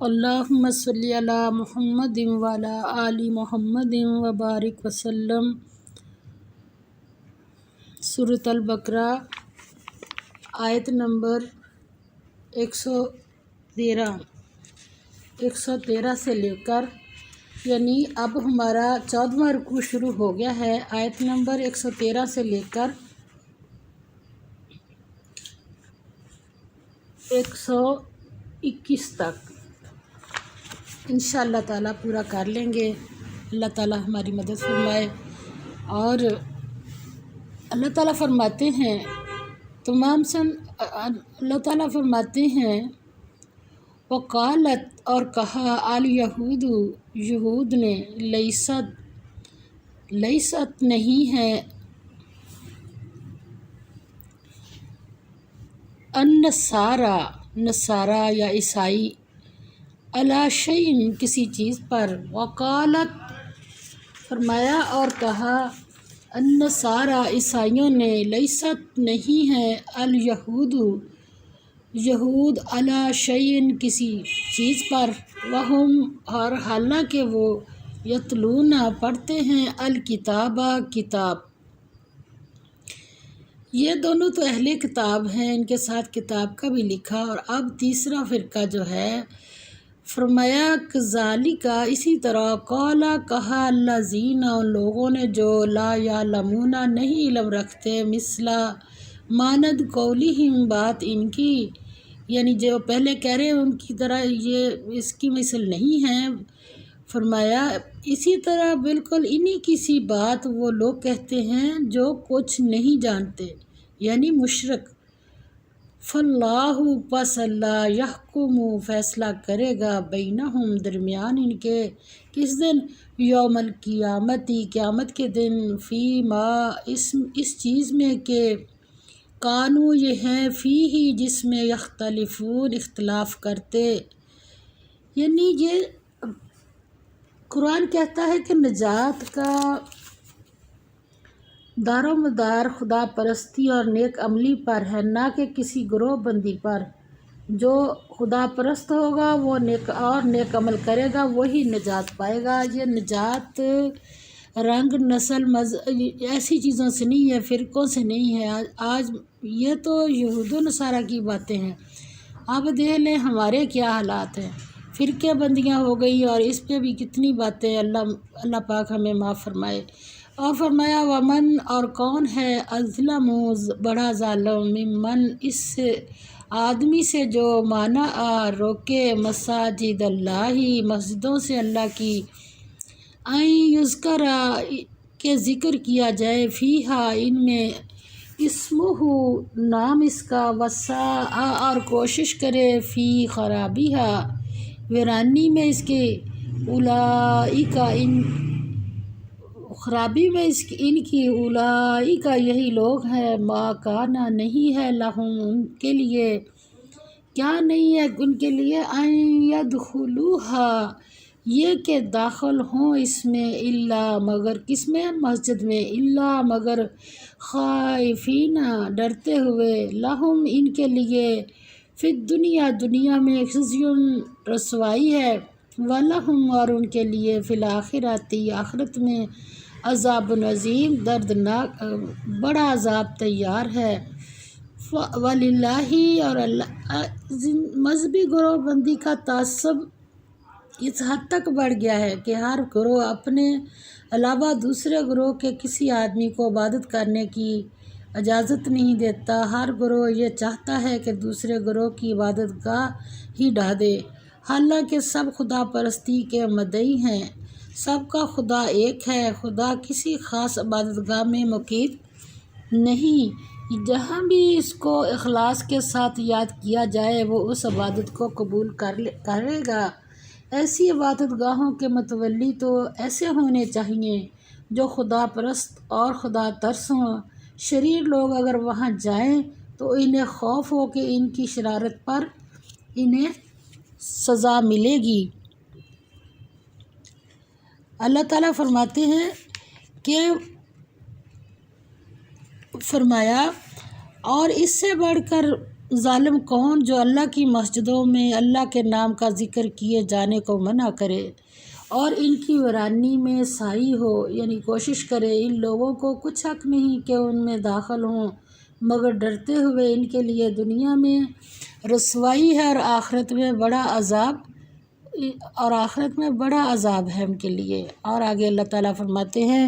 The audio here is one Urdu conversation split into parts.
اللہم صلی علی محمد وعلی آل محمد وبارک وسلم۔ سورۃ البقرہ آیت نمبر 113 سے لے کر یعنی اب ہمارا 14واں رکوع شروع ہو گیا ہے۔ آیت نمبر 113 سے لے کر 121 تک انشاءاللہ تعالیٰ پورا کر لیں گے۔ اللہ تعالیٰ ہماری مدد فرمائے۔ اور اللہ تعالیٰ فرماتے ہیں اللہ تعالیٰ فرماتے ہیں وقالت اور کہا الیہود یہود نے لیست نہیں ہے نصارہ یا عیسائی علی شیء کسی چیز پر۔ وقالت فرمایا اور کہا النصارہ عیسائیوں نے لیست نہیں ہے الیہود یہود علی شیء کسی چیز پر وہم اور حالانکہ وہ یتلون پڑھتے ہیں الکتاب کتاب۔ یہ دونوں تو اہل کتاب ہیں، ان کے ساتھ کتاب کا بھی لکھا۔ اور اب تیسرا فرقہ جو ہے فرمایا کذالک اسی طرح قال کہا الذین ان لوگوں نے جو لا یعلمون نہیں علم رکھتے مثل مانند قولہم بات ان کی، یعنی جو پہلے کہہ رہے ہیں ان کی طرح یہ اس کی مثل نہیں ہے۔ فرمایا اسی طرح بالکل انہی کی سی بات وہ لوگ کہتے ہیں جو کچھ نہیں جانتے، یعنی مشرک۔ فاللہ پس اللہ یحکم فیصلہ کرے گا بینہم درمیان ان کے، کس دن؟ یوم القیامتی قیامت کے دن، فی ما اس چیز میں کہ کانو یہ ہیں فیہ جس میں یختلفون اختلاف کرتے۔ یعنی یہ قرآن کہتا ہے کہ نجات کا دار و مدار خدا پرستی اور نیک عملی پر ہے، نہ کہ کسی گروہ بندی پر۔ جو خدا پرست ہوگا وہ نیک عمل کرے گا وہی نجات پائے گا۔ یہ نجات رنگ نسل ایسی چیزوں سے نہیں ہے، فرقوں سے نہیں ہے۔ آج یہ تو یہود و نصارہ کی باتیں ہیں، اب دیکھ لیں ہمارے کیا حالات ہیں۔ فرقے بندیاں ہو گئی اور اس پہ بھی کتنی باتیں، اللہ پاک ہمیں معاف فرمائے۔ اور فرمایا ومن اور کون ہے اظلم بڑا ظالم ممن اس آدمی سے جو مانع روکے مساجد اللہ مسجدوں سے اللہ کی، یذکر کہ ذکر کیا جائے فیہا ان میں اسمہ نام اس کا وسعی اور کوشش کرے فی خرابیہا ویرانی میں اس کے اولئک ان خرابی میں ان کی اولئک یہی لوگ ہیں ما کانا نہیں ہے لہم ان کے لیے، کیا نہیں ہے ان کے لیے ان یدخلوہا یہ کہ داخل ہوں اس میں الا مگر کس میں؟ مسجد میں، الا مگر خائفین ڈرتے ہوئے لہم ان کے لیے فی دنیا میں خزی رسوائی ہے، ولہم اور ان کے لیے فی الآخرۃ آخرت میں عذاب عظیم دردناک بڑا عذاب تیار ہے۔ وللہ اور اللہ مذہبی گروہ بندی کا تعصب اس حد تک بڑھ گیا ہے کہ ہر گروہ اپنے علاوہ دوسرے گروہ کے کسی آدمی کو عبادت کرنے کی اجازت نہیں دیتا۔ ہر گروہ یہ چاہتا ہے کہ دوسرے گروہ کی عبادت گاہ ہی ڈھا دے، حالانکہ سب خدا پرستی کے مدعی ہیں۔ سب کا خدا ایک ہے، خدا کسی خاص عبادت گاہ میں مقید نہیں۔ جہاں بھی اس کو اخلاص کے ساتھ یاد کیا جائے وہ اس عبادت کو قبول کرے گا۔ ایسی عبادت گاہوں کے متولی تو ایسے ہونے چاہیے جو خدا پرست اور خدا ترس ہوں۔ شریر لوگ اگر وہاں جائیں تو انہیں خوف ہو کہ ان کی شرارت پر انہیں سزا ملے گی۔ اللہ تعالیٰ فرماتے ہیں کہ فرمایا اور اس سے بڑھ کر ظالم کون جو اللہ کی مسجدوں میں اللہ کے نام کا ذکر کیے جانے کو منع کرے اور ان کی ویرانی میں سائی ہو، یعنی کوشش کرے۔ ان لوگوں کو کچھ حق نہیں کہ ان میں داخل ہوں، مگر ڈرتے ہوئے ان کے لیے دنیا میں رسوائی ہے اور آخرت میں بڑا عذاب ہے ان کے لیے۔ اور آگے اللہ تعالیٰ فرماتے ہیں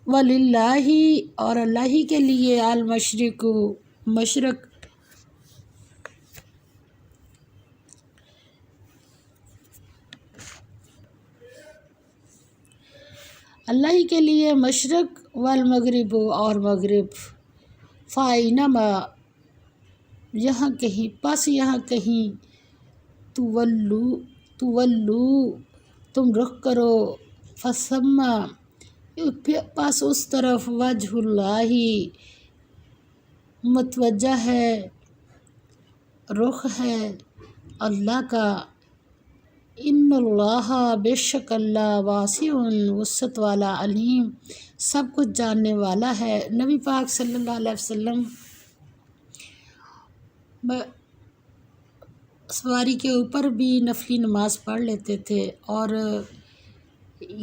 وَلِلَّهِ، اور اللہ ہی کے لیے المشرق، مشرق، اللہ ہی کے لیے مشرق والمغرب، اور مغرب، فَأَيْنَمَا، یہاں کہیں تولو تم رخ کرو، فثم، پس اس طرف، وجہ اللہ، متوجہ ہے، رخ ہے اللہ کا۔ ان اللہ، بے شک اللہ، واسع، وسعت والا، علیم، سب کچھ جاننے والا ہے۔ نبی پاک صلی اللہ علیہ وسلم سواری کے اوپر بھی نفلی نماز پڑھ لیتے تھے، اور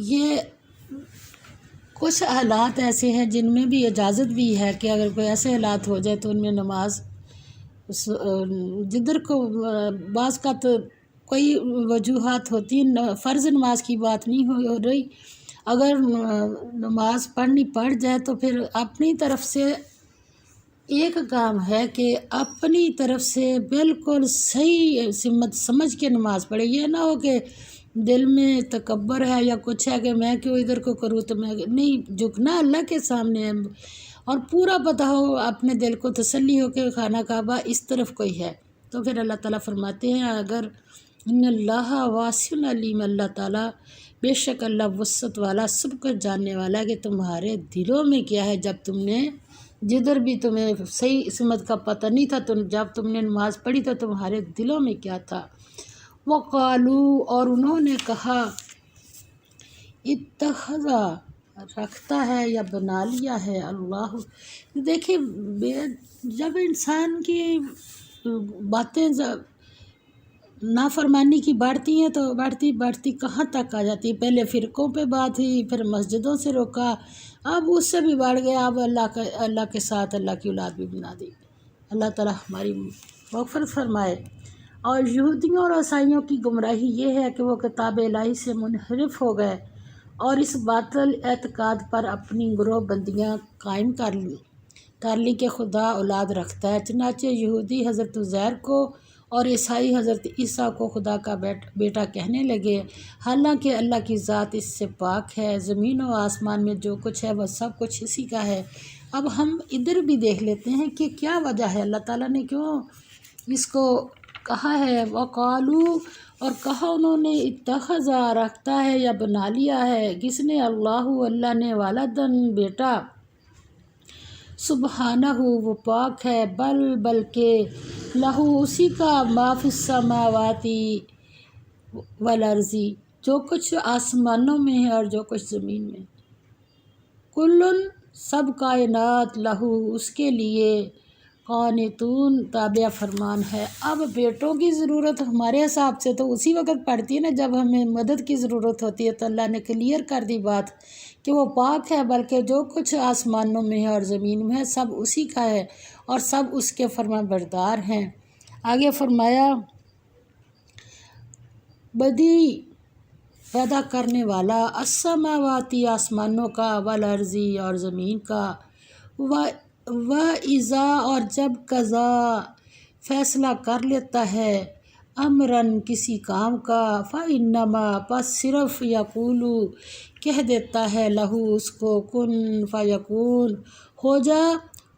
یہ کچھ حالات ایسے ہیں جن میں بھی اجازت بھی ہے کہ اگر کوئی ایسے حالات ہو جائے تو ان میں نماز جدھر کو بعض کا تو کوئی وجوہات ہوتی ہیں، فرض نماز کی بات نہیں ہو رہی، اگر نماز پڑھنی پڑ جائے تو پھر اپنی طرف سے ایک کام ہے کہ اپنی طرف سے بالکل صحیح سمت سمجھ کے نماز پڑھے۔ یہ نہ ہو کہ دل میں تکبر ہے یا کچھ ہے کہ میں کیوں ادھر کو کروں، تو میں نہیں، جھکنا اللہ کے سامنے ہے، اور پورا پتہ ہو اپنے دل کو، تسلی ہو کہ خانہ کعبہ اس طرف کوئی ہے، تو پھر اللہ تعالیٰ فرماتے ہیں اگر ان اللہ واسع علیم، اللہ تعالیٰ بے شک اللہ وسعت والا، سب کچھ جاننے والا ہے کہ تمہارے دلوں میں کیا ہے۔ جب تم نے جدھر بھی تمہیں صحیح سمت کا پتہ نہیں تھا، جب تم نے نماز پڑھی تو تمہارے دلوں میں کیا تھا۔ وَقَالُوا، اور انہوں نے کہا، اتخذ، رکھتا ہے یا بنا لیا ہے اللہ۔ دیکھیں جب انسان کی باتیں نافرمانی کی بڑھتی ہیں تو بڑھتی کہاں تک آ جاتی ہے۔ پہلے فرقوں پہ بات ہوئی، پھر مسجدوں سے روکا، اب اس سے بھی بڑھ گیا، اب اللہ کے ساتھ اللہ کی اولاد بھی بنا دی۔ اللہ تعالیٰ ہماری مغفرت فرمائے۔ اور یہودیوں اور عیسائیوں کی گمراہی یہ ہے کہ وہ کتاب الہی سے منحرف ہو گئے اور اس باطل اعتقاد پر اپنی گروہ بندیاں قائم کر لی کہ خدا اولاد رکھتا ہے۔ چنانچہ یہودی حضرت عزیر کو اور عیسائی حضرت عیسیٰ کو خدا کا بیٹا کہنے لگے، حالانکہ اللہ کی ذات اس سے پاک ہے۔ زمین و آسمان میں جو کچھ ہے وہ سب کچھ اسی کا ہے۔ اب ہم ادھر بھی دیکھ لیتے ہیں کہ کیا وجہ ہے، اللہ تعالیٰ نے کیوں اس کو کہا ہے۔ وقالو، اور کہا انہوں نے، اتخذ، رکھتا ہے یا بنا لیا ہے، کس نے، اللہ نے، ولدن، بیٹا، سبحانہ، وہ پاک ہے، بلکہ لہو، اسی کا، ما فی السماوات والارض، جو کچھ آسمانوں میں ہے اور جو کچھ زمین میں، کلن، سب کائنات، لہو، اس کے لیے، قانتون، تابع فرمان ہے۔ اب بیٹوں کی ضرورت ہمارے حساب سے تو اسی وقت پڑتی ہے نا جب ہمیں مدد کی ضرورت ہوتی ہے، تو اللہ نے کلیئر کر دی بات کہ وہ پاک ہے، بلکہ جو کچھ آسمانوں میں ہے اور زمین میں ہے سب اسی کا ہے اور سب اس کے فرما بردار ہیں۔ آگے فرمایا، بدی، پیدا کرنے والا، السماواتی، آسمانوں کا، والارض، اور زمین کا، وَإِذَا، اور جب قضا، فیصلہ کر لیتا ہے، امراً، کسی کام کا، فَإِنَّمَا، پس صرف، یقول، کہہ دیتا ہے، لہو، اس کو، کن فیکون، ہو جا،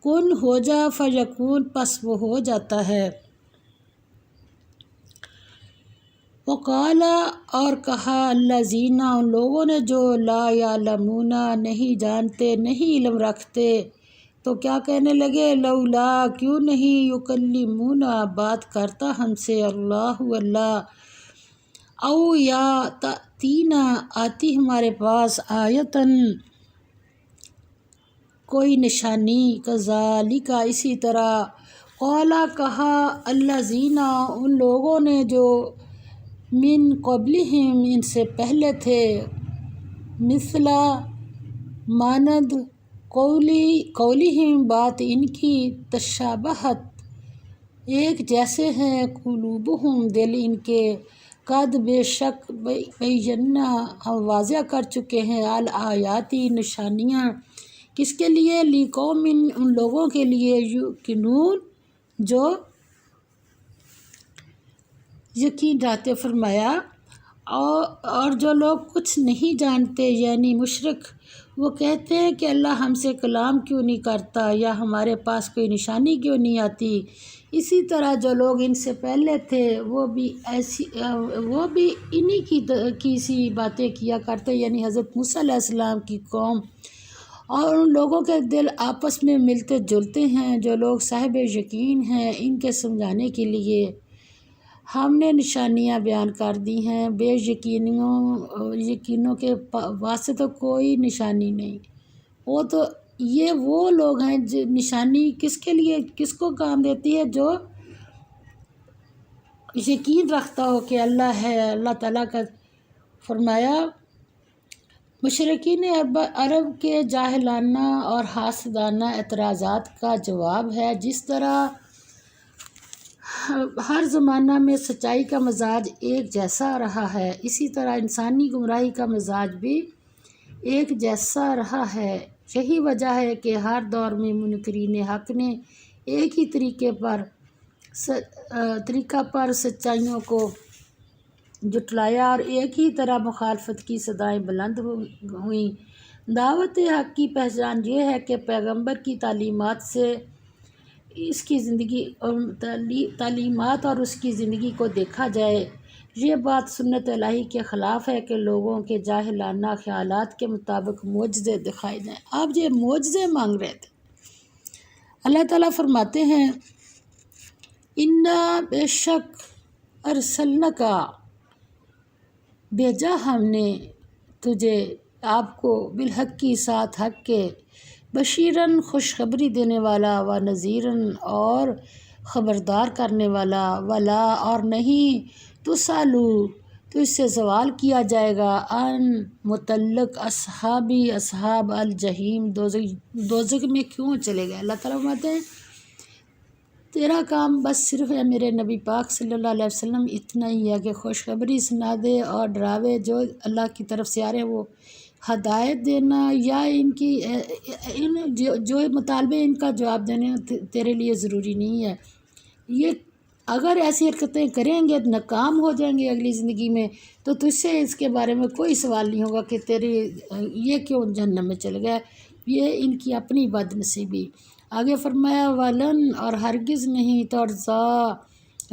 کن، ہو جا، فیکون، پس وہ ہو جاتا ہے۔ وقال، اور کہا، الذین، ان لوگوں نے جو، لا یعلمون، نہیں جانتے، نہیں علم رکھتے، تو کیا کہنے لگے، لولا، کیوں نہیں، یکلمونا، بات کرتا ہم سے، اللہ، او یا تأتینا، آتی ہمارے پاس، آیتن، کوئی نشانی، کذالک، اسی طرح، قولا کہا الذین ان لوگوں نے جو من قبلہم ان سے پہلے تھے، مثلا مانند قولہم بات ان کی، تشابہت ایک جیسے ہیں، قلوبہم دل ان کے، قد بے شک بینا ہم واضح کر چکے ہیں، الآیاتی نشانیاں، کس کے لیے، لقوم ان لوگوں کے لیے، یوقنون جو یقین رکھتے، فرمایا اور جو لوگ کچھ نہیں جانتے یعنی مشرک، وہ کہتے ہیں کہ اللہ ہم سے کلام کیوں نہیں کرتا یا ہمارے پاس کوئی نشانی کیوں نہیں آتی۔ اسی طرح جو لوگ ان سے پہلے تھے وہ بھی انہی کی سی باتیں کیا کرتے، یعنی حضرت موسیٰ علیہ السلام کی قوم، اور ان لوگوں کے دل آپس میں ملتے جلتے ہیں۔ جو لوگ صاحب یقین ہیں ان کے سمجھانے کے لیے ہم نے نشانیاں بیان کر دی ہیں، بے یقینوں کے واسطے تو کوئی نشانی نہیں۔ وہ لوگ ہیں جو نشانی کس کے لیے، کس کو کام دیتی ہے، جو یقین رکھتا ہو کہ اللہ ہے، اللہ تعالیٰ کا۔ فرمایا مشرکین عرب کے جاہلانہ اور حاسدانہ اعتراضات کا جواب ہے، جس طرح ہر زمانہ میں سچائی کا مزاج ایک جیسا رہا ہے، اسی طرح انسانی گمراہی کا مزاج بھی ایک جیسا رہا ہے۔ یہی وجہ ہے کہ ہر دور میں منکرین حق نے ایک ہی طریقہ پر سچائیوں کو جھٹلایا اور ایک ہی طرح مخالفت کی صدائیں بلند ہوئیں۔ دعوت حق کی پہچان یہ ہے کہ پیغمبر کی تعلیمات اور اس کی زندگی کو دیکھا جائے۔ یہ بات سنت الہی کے خلاف ہے کہ لوگوں کے جاہلانہ خیالات کے مطابق معجزے دکھائے جائیں۔ آپ یہ معجزے مانگ رہے تھے۔ اللہ تعالیٰ فرماتے ہیں انا بے شک ارسلناکا بھیجا ہم نے تجھے، آپ کو، بالحق کی ساتھ حق کے، بشیرن خوشخبری دینے والا، و نذیرن اور خبردار کرنے والا، ولا اور نہیں، تسالو تو اس سے سوال کیا جائے گا، ان متعلق اصحاب الجحیم دوزخ میں کیوں چلے گئے۔ اللہ تعالیٰ فرماتے ہیں تیرا کام بس صرف ہے میرے نبی پاک صلی اللہ علیہ وسلم اتنا ہی ہے کہ خوشخبری سنا دے اور ڈراوے جو اللہ کی طرف سے آ رہے ہیں وہ ہدایت دینا، یا جو مطالبے ان کا جواب دینا تیرے لیے ضروری نہیں ہے۔ یہ اگر ایسی حرکتیں کریں گے ناکام ہو جائیں گے اگلی زندگی میں، تو تجھ سے اس کے بارے میں کوئی سوال نہیں ہوگا کہ یہ کیوں جہنم میں چل گیا۔ یہ ان کی اپنی بد نصیبی۔ آگے فرمایا ولن اور ہرگز نہیں ترضا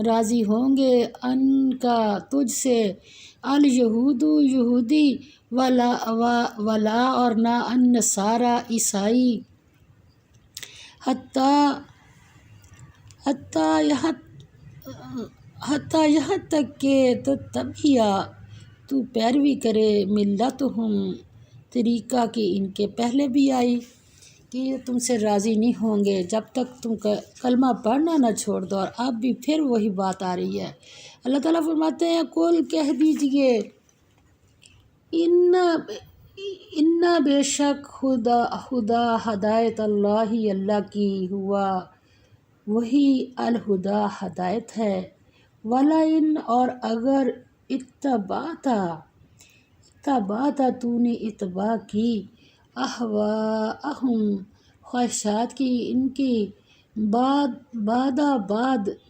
راضی ہوں گے ان کا تجھ سے، الیہود یہودی، ولا اور نہ النصارى عیسائی، حتیٰ یہاں تک کہ تتبع تو پیروی کرے، ملتہم طریقہ کی ان کے پہلے بھی آئی، کہ یہ تم سے راضی نہیں ہوں گے جب تک تم کلمہ پڑھنا نہ چھوڑ دو، اور اب بھی پھر وہی بات آ رہی ہے۔ اللہ تعالیٰ فرماتے ہیں قل کہہ دیجئے انا بے شک خدا ہدایت اللہ کی، ہوا وہی الہدا ہدایت ہے، ولئن اور اگر اتبعت تو نے اتباع کی، اہواءہم خواہشات کی ان کی، بعد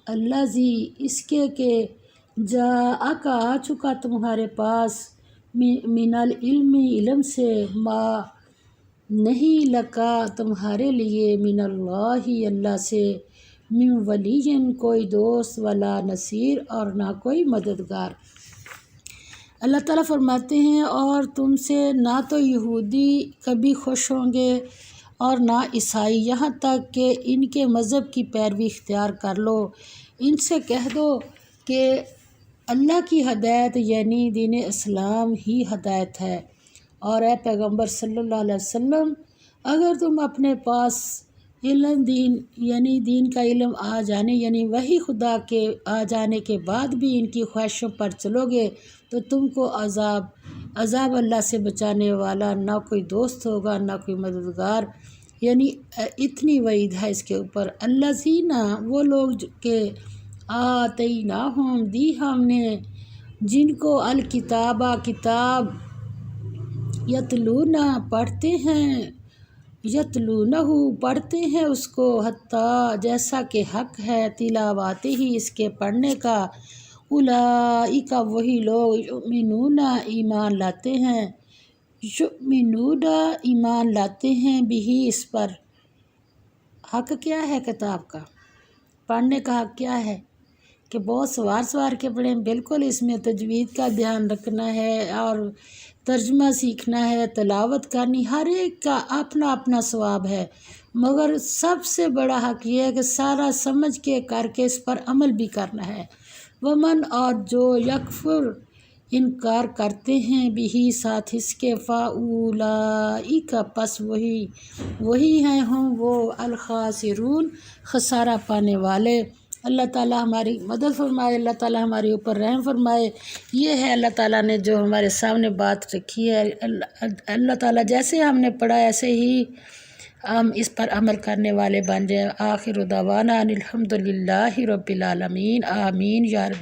الذی اس کے کہ جاءک آ چکا تمہارے پاس، من العلم علم سے، ما نہیں لکا تمہارے لیے، من اللہ سے، من ولی کوئی دوست، ولا نصیر اور نہ کوئی مددگار۔ اللہ تعالیٰ فرماتے ہیں اور تم سے نہ تو یہودی کبھی خوش ہوں گے اور نہ عیسائی، یہاں تک کہ ان کے مذہب کی پیروی اختیار کر لو۔ ان سے کہہ دو کہ اللہ کی ہدایت یعنی دین اسلام ہی ہدایت ہے، اور اے پیغمبر صلی اللہ علیہ وسلم اگر تم اپنے پاس علم دین یعنی دین کا علم آ جانے یعنی وہی خدا کے آ جانے کے بعد بھی ان کی خواہشوں پر چلو گے تو تم کو عذاب اللہ سے بچانے والا نہ کوئی دوست ہوگا نہ کوئی مددگار، یعنی اتنی وعید ہے اس کے اوپر۔ الذین وہ لوگ کہ آتیناہم دی ہم نے جن کو الکتابہ کتاب، یتلونا پڑھتے ہیں، یتلونہ پڑھتے ہیں اس کو، حتیٰ جیسا کہ حق ہے، تلاوت ہی اس کے پڑھنے کا، اولئک وہی لوگ یؤمنون ایمان لاتے ہیں، یؤمنون ایمان لاتے ہیں بھی اس پر۔ حق کیا ہے کتاب کا؟ پڑھنے کا حق کیا ہے کہ بہت سوار کے پڑھیں، بالکل اس میں تجوید کا دھیان رکھنا ہے اور ترجمہ سیکھنا ہے، تلاوت کرنی، ہر ایک کا اپنا اپنا ثواب ہے، مگر سب سے بڑا حق یہ ہے کہ سارا سمجھ کے کر کے اس پر عمل بھی کرنا ہے۔ ومن اور جو یکفر انکار کرتے ہیں بھی ساتھ اس کے، فاولئک پس وہی ہیں ہم وہ الخاسرون خسارہ پانے والے۔ اللہ تعالیٰ ہماری مدد فرمائے، اللہ تعالیٰ ہمارے اوپر رحم فرمائے۔ یہ ہے اللہ تعالیٰ نے جو ہمارے سامنے بات رکھی ہے، اللہ تعالیٰ جیسے ہم نے پڑھا ایسے ہی ہم اس پر عمل کرنے والے بن جائیں۔ آخر دعوانا ان الحمد للہ رب العالمین، آمین یا رب